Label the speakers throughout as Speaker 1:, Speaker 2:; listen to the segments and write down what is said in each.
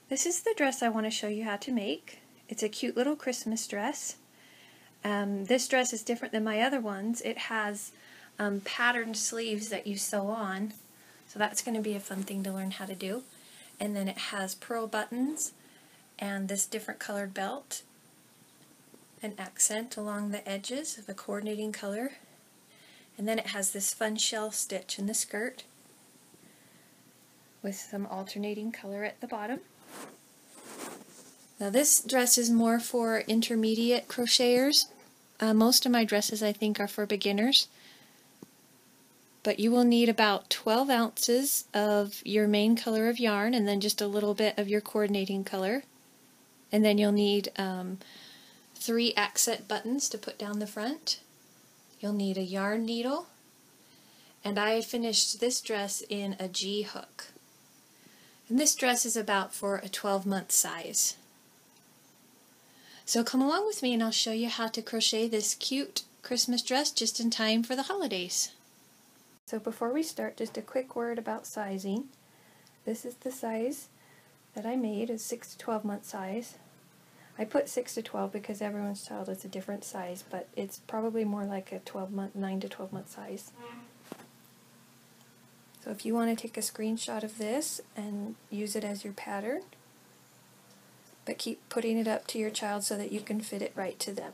Speaker 1: This is the dress I want to show you how to make. It's a cute little Christmas dress. This dress is different than my other ones. It has patterned sleeves that you sew on, so that's going to be a fun thing to learn how to do. And then it has pearl buttons and this different colored belt, an accent along the edges of a coordinating color, and then it has this fun shell stitch in the skirt with some alternating color at the bottom. Now this dress is more for intermediate crocheters. Most of my dresses I think are for beginners. But you will need about 12 ounces of your main color of yarn and then just a little bit of your coordinating color. And then you'll need 3 accent buttons to put down the front. You'll need a yarn needle. And I finished this dress in a G hook. And this dress is about for a 12-month size. So come along with me and I'll show you how to crochet this cute Christmas dress just in time for the holidays. So before we start, just a quick word about sizing. This is the size that I made, is 6 to 12 month size. I put 6 to 12 because everyone's child is a different size, but it's probably more like a 9 to 12 month size. So if you want to take a screenshot of this and use it as your pattern, but keep putting it up to your child so that you can fit it right to them.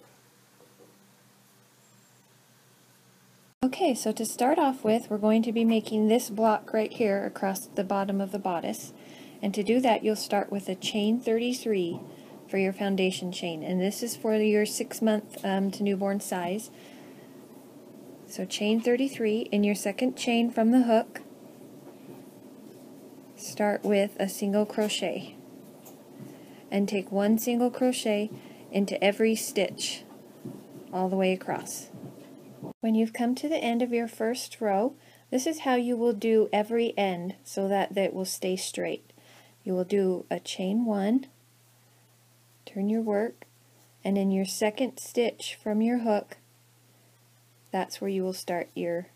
Speaker 1: Okay, so to start off with, we're going to be making this block right here across the bottom of the bodice. And to do that, you'll start with a chain 33 for your foundation chain. And this is for your 6-month to newborn size. So chain 33, in your second chain from the hook, start with a single crochet. And take 1 single crochet into every stitch all the way across. When you've come to the end of your first row, this is how you will do every end so that it will stay straight. You will do a chain 1, turn your work, and in your second stitch from your hook, that's where you will start your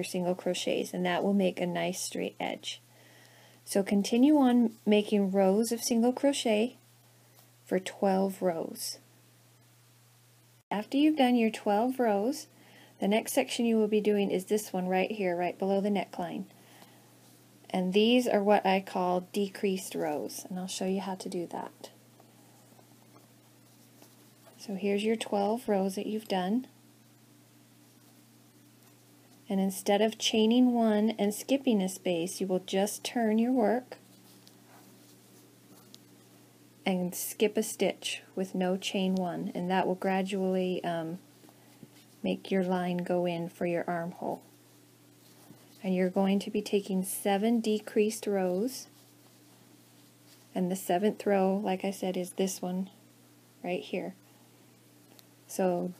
Speaker 1: single crochets, and that will make a nice straight edge. So continue on making rows of single crochet for 12 rows. After you've done your 12 rows, the next section you will be doing is this one right here, right below the neckline. And these are what I call decreased rows, and I'll show you how to do that. So here's your 12 rows that you've done. And instead of chaining 1 and skipping a space, you will just turn your work and skip a stitch with no chain 1, and that will gradually make your line go in for your armhole. And you're going to be taking 7 decreased rows, and the 7th row, like I said, is this one right here. So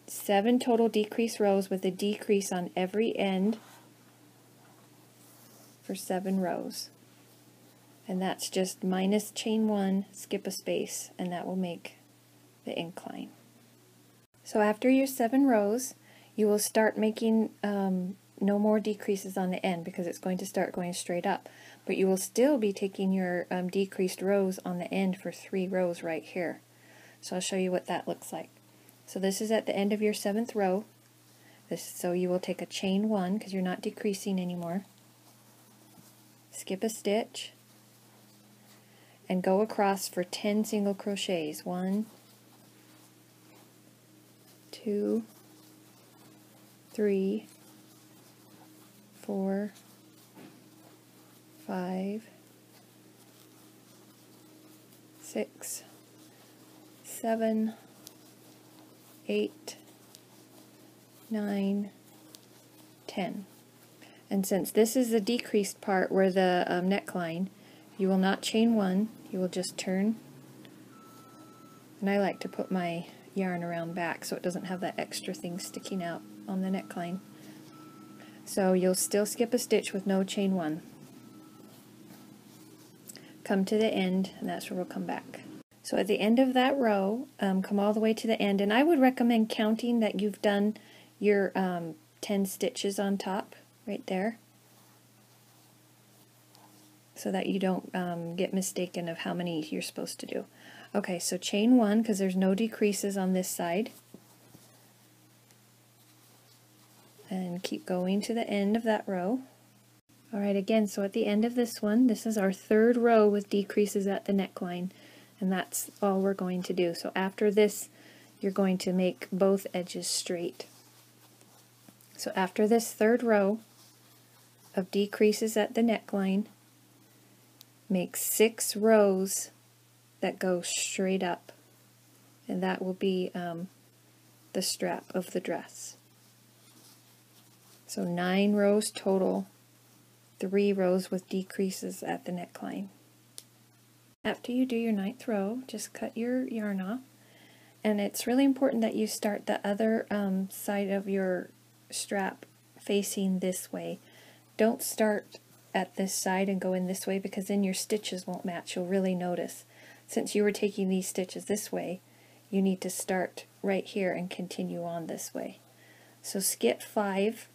Speaker 1: 7 total decreased rows with a decrease on every end for 7 rows. And that's just minus chain 1, skip a space, and that will make the incline. So after your 7 rows, you will start making no more decreases on the end because it's going to start going straight up. But you will still be taking your decreased rows on the end for 3 rows right here. So I'll show you what that looks like. So this is at the end of your 7th row. So you will take a chain 1 because you're not decreasing anymore. Skip a stitch and go across for 10 single crochets. 1, 2, 3, 4, 5, 6, 7, 8, 9, 10. And since this is the decreased part where the neckline, you will not chain 1, you will just turn. And I like to put my yarn around back so it doesn't have that extra thing sticking out on the neckline. So you'll still skip a stitch with no chain 1. Come to the end, and that's where we'll come back. So at the end of that row, come all the way to the end, and I would recommend counting that you've done your 10 stitches on top, right there. so that you don't get mistaken of how many you're supposed to do. Okay, so chain 1 because there's no decreases on this side. And keep going to the end of that row. Alright, again, so at the end of this one, this is our 3rd row with decreases at the neckline, and that's all we're going to do. So after this, you're going to make both edges straight. So after this 3rd row of decreases at the neckline, make 6 rows that go straight up, and that will be the strap of the dress. So 9 rows total, 3 rows with decreases at the neckline. After you do your 9th row, just cut your yarn off, and it's really important that you start the other side of your strap facing this way. Don't start at this side and go in this way, because then your stitches won't match. You'll really notice. Since you were taking these stitches this way, you need to start right here and continue on this way. So skip 5,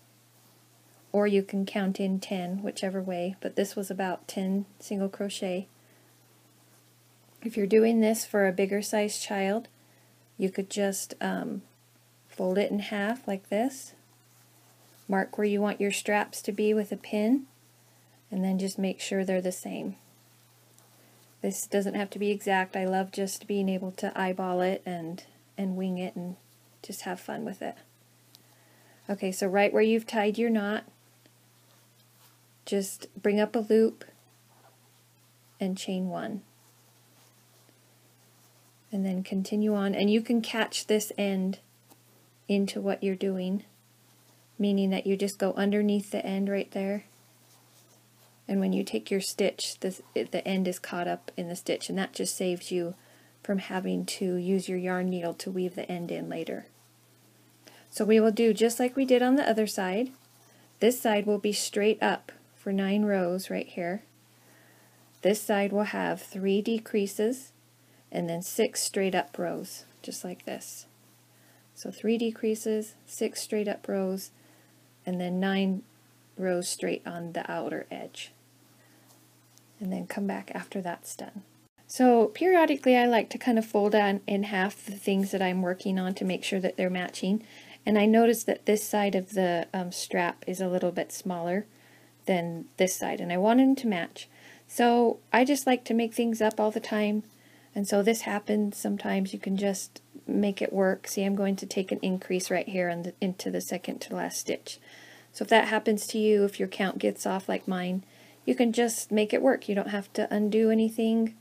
Speaker 1: or you can count in 10, whichever way, but this was about 10 single crochet. If you're doing this for a bigger size child, you could just fold it in half like this, mark where you want your straps to be with a pin, and then just make sure they're the same. This doesn't have to be exact. I love just being able to eyeball it and wing it and just have fun with it. Okay, so right where you've tied your knot, just bring up a loop and chain 1. And then continue on, and you can catch this end into what you're doing, meaning that you just go underneath the end right there, and when you take your stitch, the end is caught up in the stitch, and that just saves you from having to use your yarn needle to weave the end in later. So we will do just like we did on the other side. This side will be straight up for 9 rows right here. This side will have 3 decreases and then 6 straight up rows, just like this. So 3 decreases, 6 straight up rows, and then 9 rows straight on the outer edge. And then come back after that's done. So periodically I like to kind of fold on in half the things that I'm working on to make sure that they're matching. And I noticed that this side of the strap is a little bit smaller than this side, and I wanted them to match. So I just like to make things up all the time, and so this happens sometimes. You can just make it work. See, I'm going to take an increase right here into the second to last stitch. So if that happens to you, if your count gets off like mine, you can just make it work. You don't have to undo anything.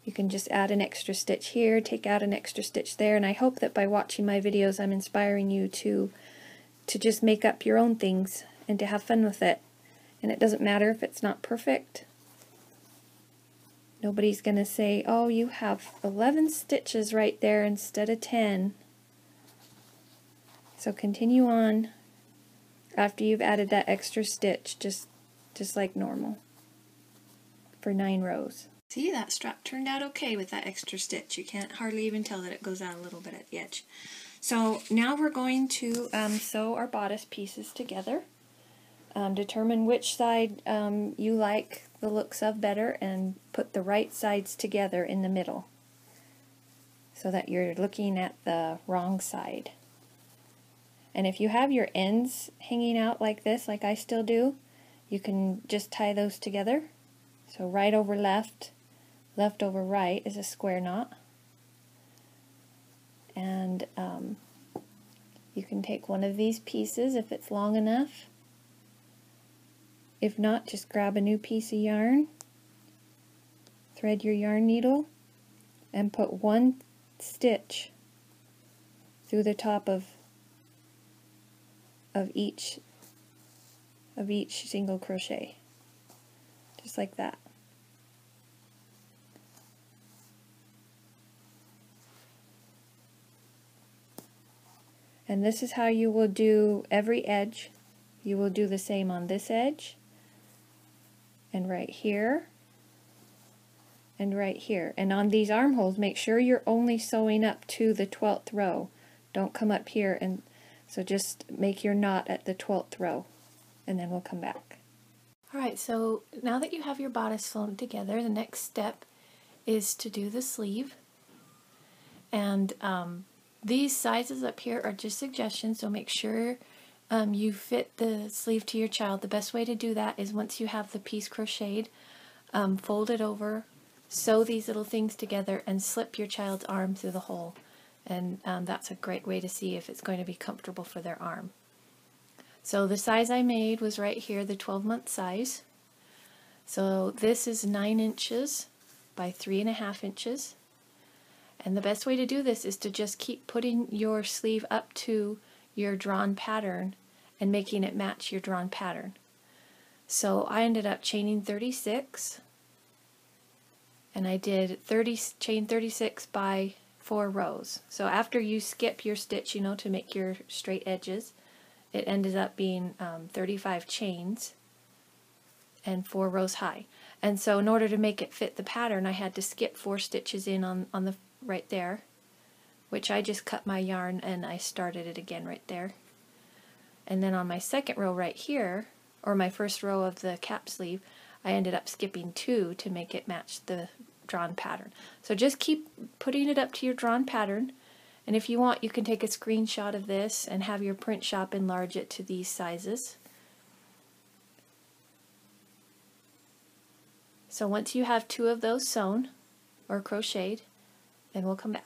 Speaker 1: You can just add an extra stitch here, take out an extra stitch there, and I hope that by watching my videos I'm inspiring you to just make up your own things and to have fun with it. And it doesn't matter if it's not perfect. Nobody's going to say, oh, you have 11 stitches right there instead of 10. So continue on after you've added that extra stitch, just like normal, for 9 rows. See, that strap turned out okay with that extra stitch. You can't hardly even tell that it goes out a little bit at the edge. So now we're going to sew our bodice pieces together. Determine which side you like the looks of better, and put the right sides together in the middle so that you're looking at the wrong side. And if you have your ends hanging out like this, like I still do, you can just tie those together. So right over left, left over right is a square knot. And you can take one of these pieces if it's long enough. If not, just grab a new piece of yarn, thread your yarn needle, and put 1 stitch through the top of each single crochet, just like that. And this is how you will do every edge. You will do the same on this edge, and right here, and right here. And on these armholes, make sure you're only sewing up to the 12th row. Don't come up here, and so just make your knot at the 12th row, and then we'll come back. Alright, so now that you have your bodice sewn together, the next step is to do the sleeve. And these sizes up here are just suggestions, so make sure you fit the sleeve to your child. The best way to do that is once you have the piece crocheted, fold it over, sew these little things together, and slip your child's arm through the hole. And that's a great way to see if it's going to be comfortable for their arm. So the size I made was right here, the 12-month size. So this is 9 inches by 3.5 inches. And the best way to do this is to just keep putting your sleeve up to your drawn pattern and making it match your drawn pattern. So I ended up chaining 36, and I did chain 36 by 4 rows. So after you skip your stitch, you know, to make your straight edges, it ended up being 35 chains and 4 rows high. And so in order to make it fit the pattern, I had to skip 4 stitches in on the right there, which I just cut my yarn and I started it again right there. And then on my second row right here, or my first row of the cap sleeve, I ended up skipping 2 to make it match the drawn pattern. So just keep putting it up to your drawn pattern, and if you want, you can take a screenshot of this and have your print shop enlarge it to these sizes. So once you have 2 of those sewn or crocheted, then we'll come back.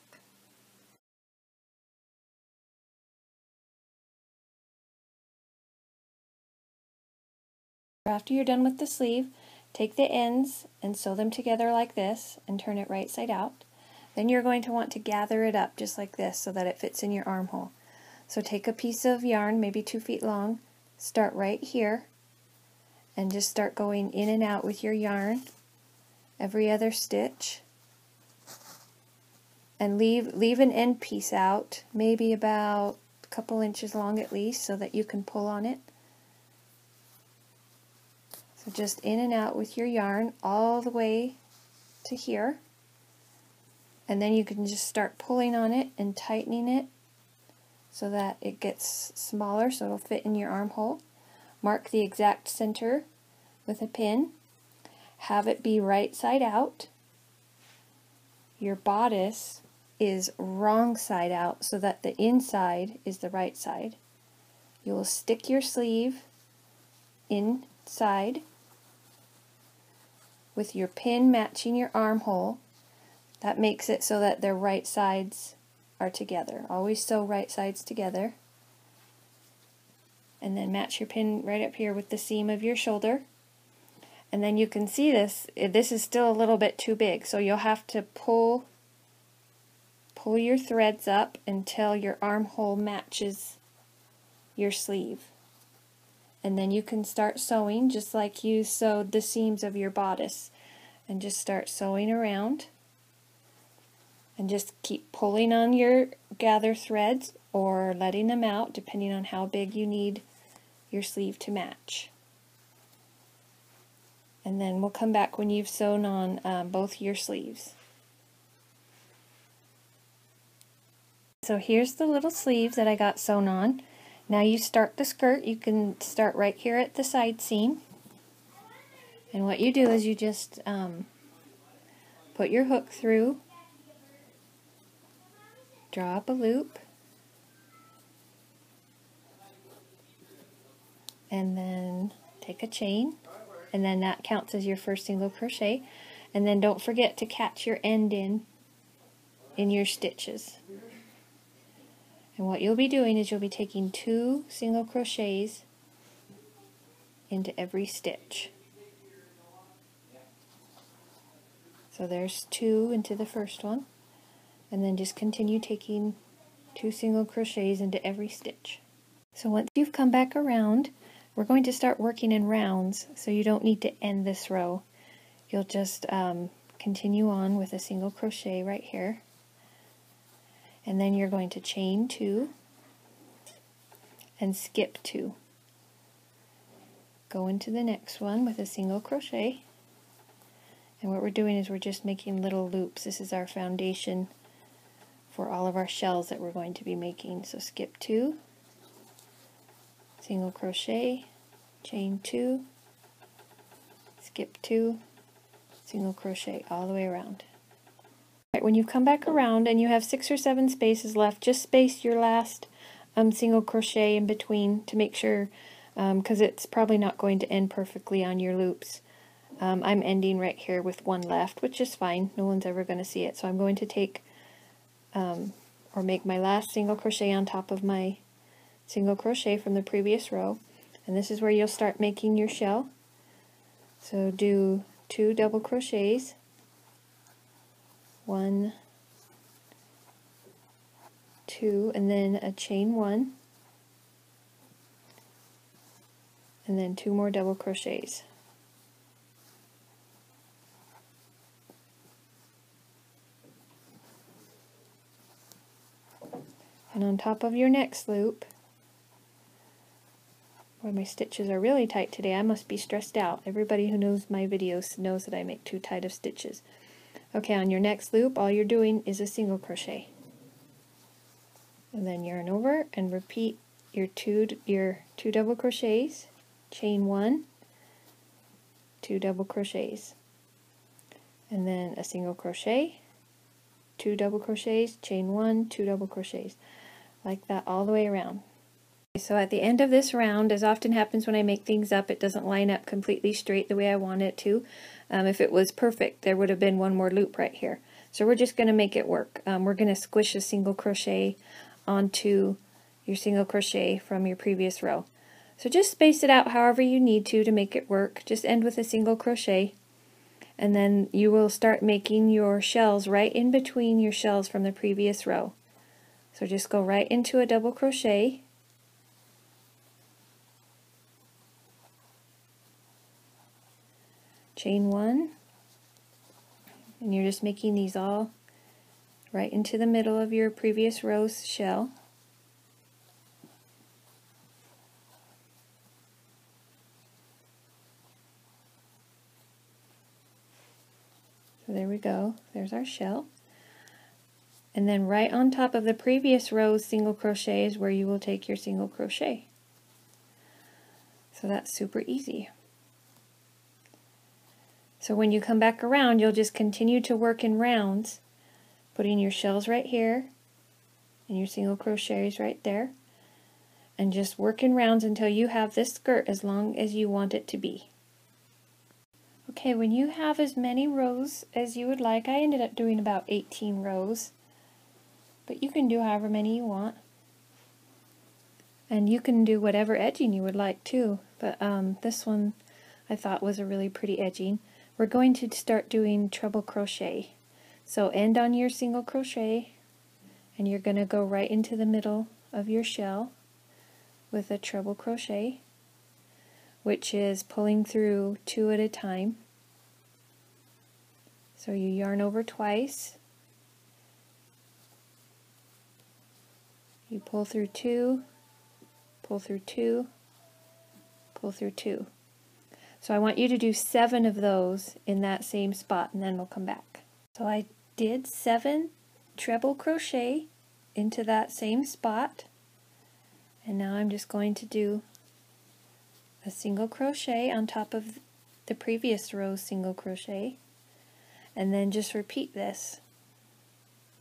Speaker 1: After you're done with the sleeve, take the ends and sew them together like this and turn it right side out. Then you're going to want to gather it up just like this so that it fits in your armhole. So take a piece of yarn, maybe 2 feet long, start right here, and just start going in and out with your yarn every other stitch. And leave an end piece out, maybe about a couple inches long at least, so that you can pull on it. So just in and out with your yarn all the way to here. And then you can just start pulling on it and tightening it so that it gets smaller so it'll fit in your armhole. Mark the exact center with a pin. Have it be right side out. Your bodice is wrong side out so that the inside is the right side. You will stick your sleeve inside with your pin matching your armhole. That makes it so that their right sides are together. Always sew right sides together. And then match your pin right up here with the seam of your shoulder. And then you can see this is still a little bit too big, so you'll have to pull your threads up until your armhole matches your sleeve. And then you can start sewing just like you sewed the seams of your bodice, and just start sewing around. And just keep pulling on your gather threads or letting them out depending on how big you need your sleeve to match. And then we'll come back when you've sewn on both your sleeves. So here's the little sleeves that I got sewn on. Now you start the skirt. You can start right here at the side seam. And what you do is you just put your hook through, draw up a loop, and then take a chain, and then that counts as your first single crochet. And then don't forget to catch your end in your stitches. And what you'll be doing is you'll be taking 2 single crochets into every stitch. So there's 2 into the first one, and then just continue taking 2 single crochets into every stitch. So once you've come back around, we're going to start working in rounds, so you don't need to end this row. You'll just continue on with a single crochet right here, and then you're going to chain 2 and skip 2. Go into the next one with a single crochet, and what we're doing is we're just making little loops. This is our foundation for all of our shells that we're going to be making. So skip 2, single crochet, chain 2, skip 2, single crochet all the way around. Right, when you've come back around and you have 6 or 7 spaces left, just space your last single crochet in between to make sure, because it's probably not going to end perfectly on your loops. I'm ending right here with 1 left, which is fine. No one's ever going to see it. So I'm going to take or make my last single crochet on top of my single crochet from the previous row, and this is where you'll start making your shell. So do 2 double crochets, 1, 2, and then a chain 1, and then 2 more double crochets. And on top of your next loop, where my stitches are really tight today, I must be stressed out. Everybody who knows my videos knows that I make too tight of stitches. Okay, on your next loop, all you're doing is a single crochet. And then yarn over and repeat your two double crochets, chain 1, 2 double crochets, and then a single crochet, 2 double crochets, chain 1, 2 double crochets, like that all the way around. So at the end of this round, as often happens when I make things up, it doesn't line up completely straight the way I want it to. If it was perfect, there would have been 1 more loop right here. So we're just going to make it work. We're going to squish a single crochet onto your single crochet from your previous row. So just space it out however you need to make it work. Just end with a single crochet, and then you will start making your shells right in between your shells from the previous row. So just go right into a double crochet, chain 1, and you're just making these all right into the middle of your previous row's shell. So there we go, there's our shell. And then right on top of the previous row's single crochet is where you will take your single crochet. So that's super easy. So when you come back around, you'll just continue to work in rounds, putting your shells right here and your single crochets right there, and just work in rounds until you have this skirt as long as you want it to be. Okay, when you have as many rows as you would like, I ended up doing about 18 rows, but you can do however many you want. And you can do whatever edging you would like too, but this one I thought was a really pretty edging. We're going to start doing treble crochet. So end on your single crochet, and you're going to go right into the middle of your shell with a treble crochet, which is pulling through 2 at a time. So you yarn over twice, you pull through 2, pull through 2, pull through 2. So I want you to do 7 of those in that same spot, and then we'll come back. So I did 7 treble crochet into that same spot, and now I'm just going to do a single crochet on top of the previous row's single crochet, and then just repeat this,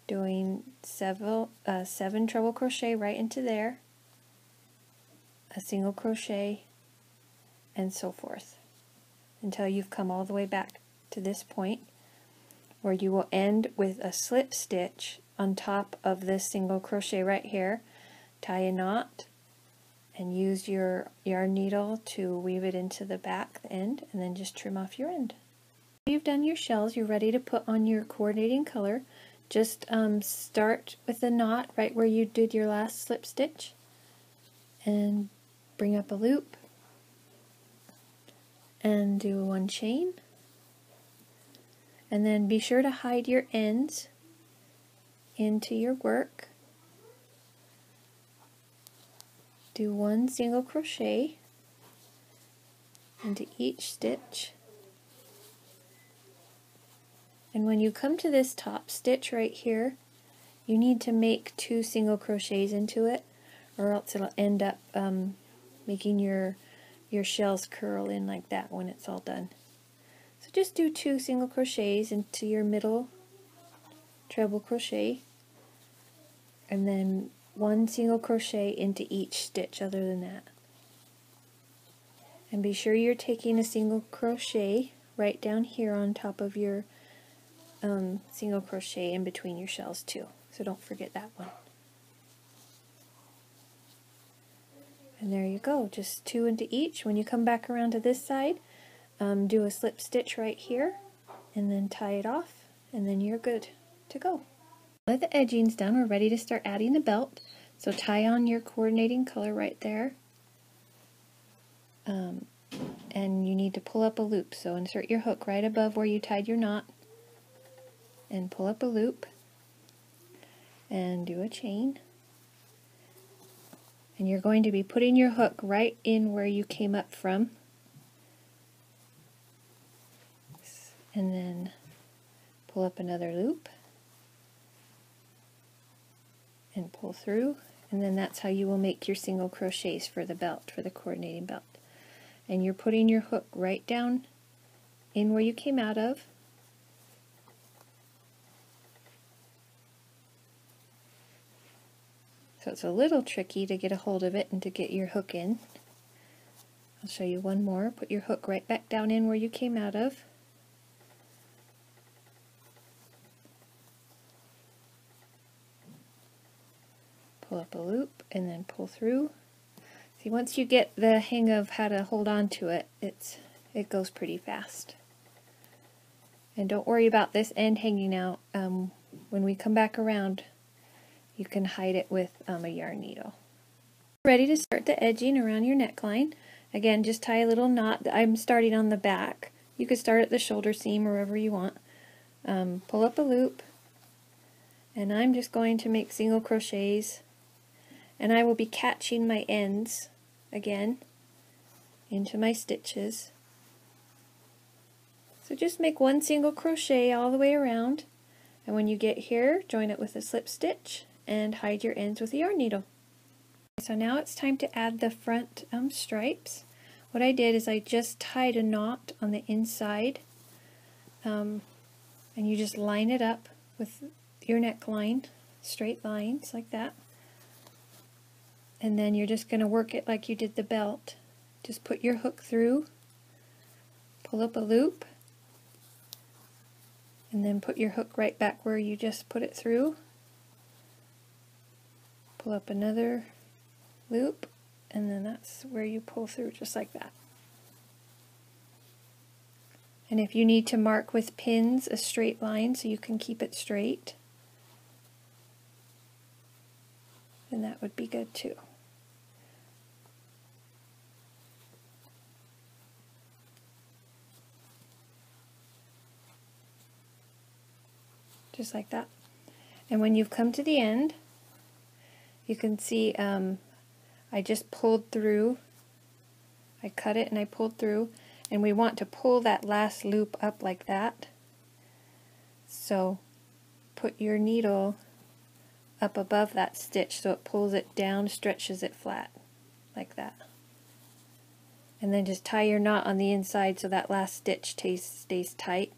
Speaker 1: doing 7 treble crochet right into there, a single crochet, and so forth, until you've come all the way back to this point where you will end with a slip stitch on top of this single crochet right here. Tie a knot and use your yarn needle to weave it into the back end, and then just trim off your end. After you've done your shells, you're ready to put on your coordinating color. Just start with a knot right where you did your last slip stitch and bring up a loop and do 1 chain, and then be sure to hide your ends into your work. Do 1 single crochet into each stitch, and when you come to this top stitch right here, you need to make 2 single crochets into it, or else it'll end up making your shells curl in like that when it's all done. So just do 2 single crochets into your middle treble crochet, and then 1 single crochet into each stitch other than that. And be sure you're taking a single crochet right down here on top of your single crochet in between your shells too. So don't forget that one. And there you go, just 2 into each. When you come back around to this side, do a slip stitch right here and then tie it off, and then you're good to go. Now that the edging's done, we're ready to start adding the belt. So tie on your coordinating color right there. And you need to pull up a loop. So insert your hook right above where you tied your knot and pull up a loop and do a chain. And you're going to be putting your hook right in where you came up from. And then pull up another loop and pull through, and then that's how you will make your single crochets for the belt, for the coordinating belt. And you're putting your hook right down in where you came out of. So it's a little tricky to get a hold of it and to get your hook in. I'll show you one more. Put your hook right back down in where you came out of. Pull up a loop and then pull through. See, once you get the hang of how to hold on to it, it goes pretty fast. And don't worry about this end hanging out. When we come back around, you can hide it with a yarn needle. Ready to start the edging around your neckline. Again, just tie a little knot. I'm starting on the back. You could start at the shoulder seam or wherever you want. Pull up a loop, and I'm just going to make single crochets. And I will be catching my ends again into my stitches. So just make 1 single crochet all the way around, and when you get here, join it with a slip stitch and hide your ends with a yarn needle. So now it's time to add the front stripes. What I did is I just tied a knot on the inside, and you just line it up with your neckline, straight lines like that. And then you're just going to work it like you did the belt. Just put your hook through, pull up a loop, and then put your hook right back where you just put it through. Pull up another loop, and then that's where you pull through, just like that. And if you need to mark with pins a straight line so you can keep it straight, then that would be good too. Just like that. And when you've come to the end, you can see I just pulled through. I cut it and I pulled through, and we want to pull that last loop up like that. So put your needle up above that stitch so it pulls it down, stretches it flat like that. And then just tie your knot on the inside so that last stitch stays tight,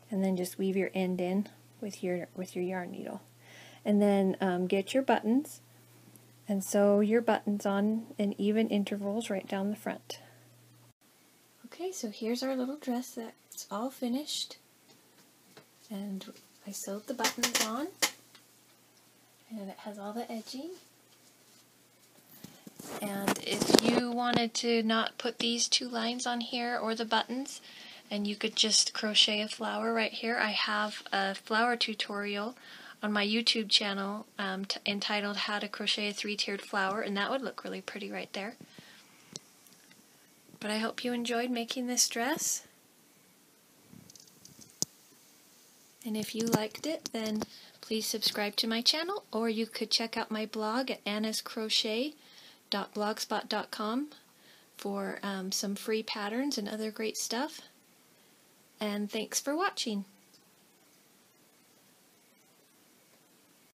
Speaker 1: and then just weave your end in with your yarn needle. And then get your buttons and sew your buttons on in even intervals right down the front. Okay, so here's our little dress that's all finished, and I sewed the buttons on, and it has all the edging. And if you wanted to not put these 2 lines on here or the buttons, and you could just crochet a flower right here, I have a flower tutorial on my YouTube channel entitled How to Crochet a 3-Tiered Flower, and that would look really pretty right there. But I hope you enjoyed making this dress. And if you liked it, then please subscribe to my channel, or you could check out my blog at annascrochet.blogspot.com for some free patterns and other great stuff. And thanks for watching.